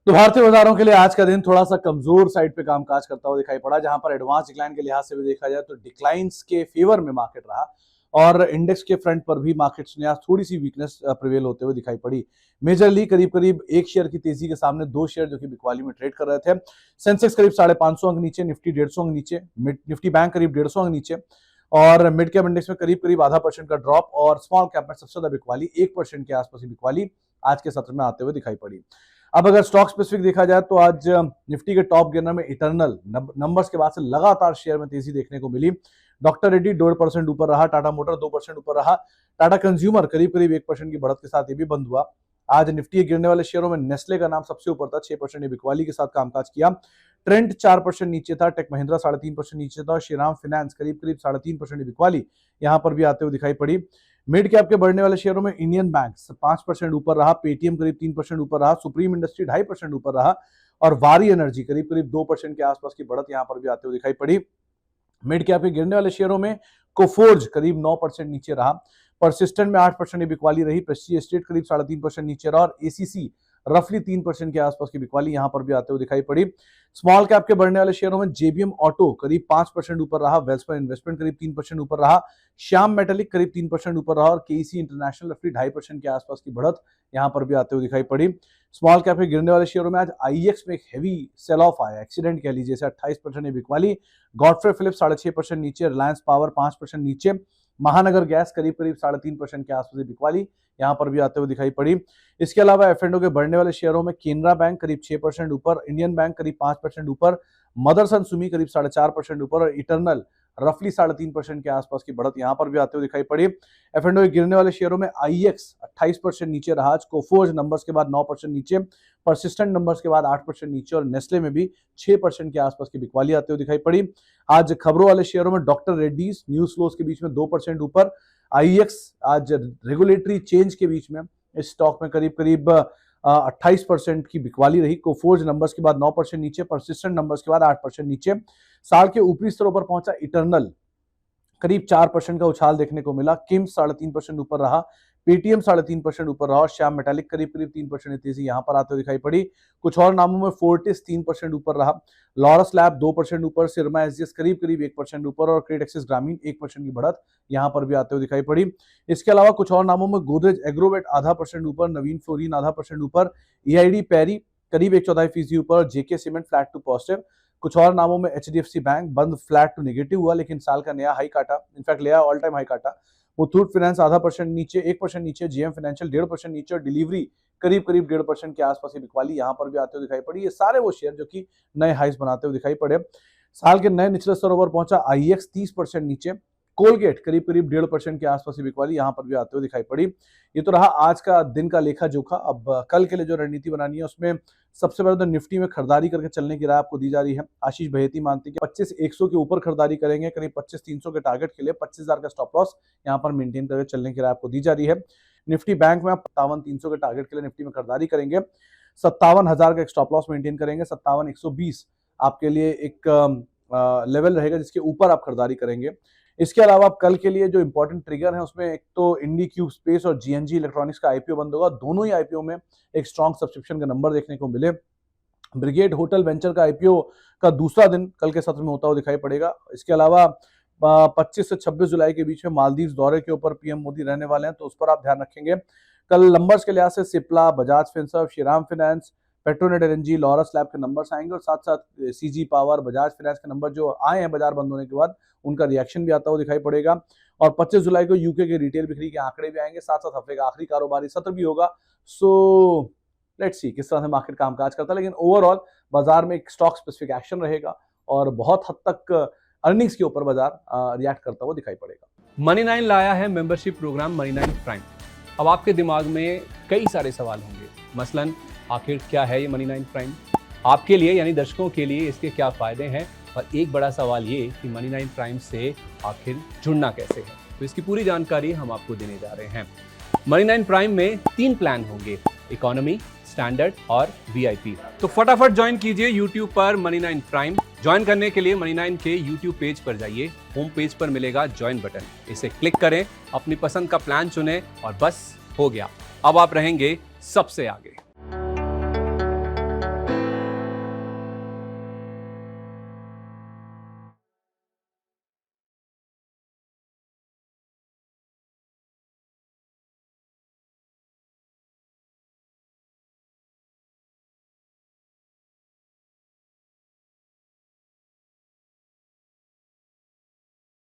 तो भारतीय बाजारों के लिए आज का दिन थोड़ा सा कमजोर साइड पे कामकाज करता हुआ दिखाई पड़ा, जहां पर एडवांस डिक्लाइन के लिहाज से भी देखा जाए तो डिक्लाइंस के फेवर में मार्केट रहा और इंडेक्स के फ्रंट पर भी मार्केट्स में आज थोड़ी सी वीकनेस प्रिवेल होते हुए दिखाई पड़ी। मेजरली करीब करीब एक शेयर की तेजी के सामने दो शेयर जो कि बिकवाली में ट्रेड कर रहे थे। सेंसेक्स करीब 550 अंक नीचे, निफ्टी 150 अंक नीचे, निफ्टी बैंक करीब 150 अंक नीचे और मिड कैप इंडेक्स में करीब करीब आधा % का ड्रॉप और स्मॉल कैप में सबसे ज्यादा बिकवाली 1% के आसपास की बिकवाली आज के सत्र में आते हुए दिखाई पड़ी। अब अगर स्टॉक स्पेसिफिक देखा जाए तो आज निफ्टी के टॉप गेनर में इटर्नल नंबर्स के बाद से लगातार शेयर में तेजी देखने को मिली। डॉक्टर रेड्डी 1.5% ऊपर रहा, टाटा मोटर 2% ऊपर रहा, टाटा कंज्यूमर करीब करीब 1% की बढ़त के साथ ये भी बंद हुआ। आज निफ्टी के गिरने वाले शेयरों में नेस्ले का नाम सबसे ऊपर था, 6% बिकवाली के साथ कामकाज किया। ट्रेंड 4% नीचे था, टेक महिंद्रा 3.5% नीचे था, श्रीराम फाइनेंस करीब करीब 3.5% बिकवाली यहां पर भी आते हुए दिखाई पड़ी। मिड कैप के बढ़ने वाले शेयरों में इंडियन बैंक 5% ऊपर रहा, पेटीएम करीब 3% ऊपर रहा, सुप्रीम इंडस्ट्री 2.5% ऊपर रहा और वारी एनर्जी करीब करीब 2% के आसपास की बढ़त यहां पर भी आते हुए दिखाई पड़ी। मिड कैप के गिरने वाले शेयरों में कोफोर्ज करीब 9% नीचे रहा, परसिस्टेंट में 8% बिकवाली रही, प्रेस्टीज एस्टेट करीब 3.5% नीचे रहा और एसीसी रफली 3% के आसपास की बिकवाली यहां पर भी आते हुए दिखाई पड़ी। स्मॉल कैप के बढ़ने वाले शेयरों में जेबीएम ऑटो करीब 5% ऊपर रहा, वेल्सपन इन्वेस्टमेंट करीब 3% ऊपर रहा, श्याम मेटालिक करीब 3% ऊपर रहा और केसी इंटरनेशनल रफली 2.5% के आसपास की बढ़त यहां पर भी आते हुए दिखाई पड़ी। स्मॉल कैप के गिरने वाले शेयरों में आज आईएक्स में एक हेवी सेल ऑफ आया, एक्सीडेंट कह लीजिए, 28% बिकवाली, गॉडफ्रे फिलिप्स 6.5% नीचे, रिलायंस पावर 5% नीचे, महानगर गैस करीब करीब 3.5% के आसपास बिकवाली यहां पर भी आते हुए दिखाई पड़ी। इसके अलावा एफ&ओ के बढ़ने वाले शेयरों में केनरा बैंक करीब 6% ऊपर, इंडियन बैंक करीब 5% ऊपर, मदरसन सुमी करीब 4.5% ऊपर और इटर्नल रफली 3.5% के आसपास की बढ़त यहां पर भी आते हुए दिखाई पड़ी। एफ&ओ के गिरने वाले शेयरों में आईएक्स 28% नीचे रहा, कोफोर्ज नंबर्स के बाद 9% नीचे, परसिस्टेंट नंबर्स के बाद 8% नीचे और नेस्ले में भी 6% के आसपास की बिकवाली आते हुए दिखाई पड़ी। आज खबरों वाले शेयरों में डॉक्टर रेड्डीज न्यूज फ्लोज के बीच में 2% ऊपर, आईएक्स आज रेगुलेटरी चेंज के बीच में इस स्टॉक में करीब करीब 28% की बिकवाली रही, कोफोर्ज नंबर्स के बाद 9% नीचे, परसिस्टेंट नंबर्स के बाद 8% नीचे। साल के ऊपरी स्तरों पर पहुंचा इटर्नल करीब 4% का उछाल देखने को मिला, किम्स 3.5% ऊपर रहा, पेटीएम 3.5% ऊपर रहा और श्याम मेटालिक करीब करीब 3% तेजी यहां पर आते हुए दिखाई पड़ी। कुछ और नामों में फोर्टिस 3% ऊपर रहा, लॉरस लैब 2% ऊपर, सिरमा एसजीएस करीब करीब 1% ऊपर और क्रेड एक्सिस ग्रामीण 1% की बढ़त यहां पर भी आते हुए दिखाई पड़ी। इसके अलावा कुछ और नामों में गोदरेज एग्रोवेट 0.5% ऊपर, नवीन फ्लोरिन 0.5% ऊपर, एआईडी पैरी करीब 1/4% ऊपर और जेके सीमेंट फ्लैट टू पॉजिटिव। कुछ और नामों में एचडीएफसी बैंक बंद फ्लैट टू नेगेटिव हुआ लेकिन साल का नया हाई काटा, इनफैक्ट नया ऑल टाइम हाई काटा। मुथूट फाइनेंस 0.5% नीचे, 1% नीचे, जेएम फाइनेंशियल 1.5% नीचे और डिलीवरी करीब करीब 1.5% के आसपास की बिकवाली यहां पर भी आते हुए दिखाई पड़ी। ये सारे वो शेयर जो कि नए हाइस बनाते हुए दिखाई पड़े। साल के नए निचले स्तरों पर पहुंचा आईएक्स 30% नीचे, कोलगेट करीब करीब 1.5% के आसपास की बिकवाली यहां पर भी आते हुए दिखाई पड़ी। ये तो रहा आज का दिन का लेखा जोखा। अब कल के लिए जो रणनीति बनानी है उसमें सबसे पहले तो निफ्टी में खरीदारी करके चलने की राय आपको दी जा रही है। आशीष बहेती मानते हैं कि 25,100 के ऊपर खरीदारी करेंगे, करीब 25,300 के टारगेट के लिए 25,000 का स्टॉप लॉस यहां पर मेंटेन करके चलने की राय आपको दी जा रही है। निफ्टी बैंक में आप 57,300 के टारगेट के लिए निफ्टी में खरीदारी करेंगे, 57,000 का एक स्टॉप लॉस मेंटेन करेंगे, 57,120 आपके लिए एक लेवल रहेगा जिसके ऊपर आप खरीदारी करेंगे। इसके अलावा आप कल के लिए जो इंपॉर्टेंट ट्रिगर है उसमें एक तो इंडी क्यूब स्पेस और जीएनजी इलेक्ट्रॉनिक्स का आईपीओ बंद होगा, दोनों ही आईपीओ में एक स्ट्रॉन्ग सब्सक्रिप्शन का नंबर देखने को मिले। ब्रिगेड होटल वेंचर का आईपीओ का दूसरा दिन कल के सत्र में होता हुआ दिखाई पड़ेगा। इसके अलावा 25 से 26 जुलाई के बीच में मालदीव दौरे के ऊपर पीएम मोदी रहने वाले हैं, तो उस पर आप ध्यान रखेंगे। कल नंबर्स के लिहाज से Cipla, Bajaj Finserv, Shriram finance, Petronet energy, Laurus lab के नंबर्स आएंगे और साथ साथ सीजी पावर, बजाज फाइनेंस के नंबर जो आए हैं बाजार बंद होने के बाद उनका रिएक्शन भी आता हुआ दिखाई पड़ेगा। और 25 जुलाई को यूके के रिटेल बिक्री के आंकड़े भी आएंगे, साथ साथ हफ्ते का आखिरी कारोबारी सत्र भी होगा। सो लेट्स सी किस तरह से मार्केट कामकाज करता है, लेकिन ओवरऑल बाजार में एक स्टॉक स्पेसिफिक एक्शन रहेगा और बहुत हद तक अर्निंग्स के ऊपर बाजार रिएक्ट करता हुआ दिखाई पड़ेगा। मनी 9 लाया है मेंबरशिप प्रोग्राम मनी 9 प्राइम। अब आपके दिमाग में कई सारे सवाल होंगे, मसलन आखिर क्या है ये मनी 9 प्राइम, आपके लिए यानी दर्शकों के लिए इसके क्या फायदे हैं, और एक बड़ा सवाल ये कि मनी 9 प्राइम से आखिर जुड़ना कैसे है। तो इसकी पूरी जानकारी हम आपको देने जा रहे हैं। मनी 9 प्राइम में 3 प्लान होंगे, इकोनॉमी, स्टैंडर्ड और वीआईपी। तो फटाफट ज्वाइन कीजिए यूट्यूब पर मनी 9 प्राइम। ज्वाइन करने के लिए मनी 9 के यूट्यूब पेज पर जाइए, होम पेज पर मिलेगा ज्वाइन बटन, इसे क्लिक करें, अपनी पसंद का प्लान चुनें और बस हो गया, अब आप रहेंगे सबसे आगे।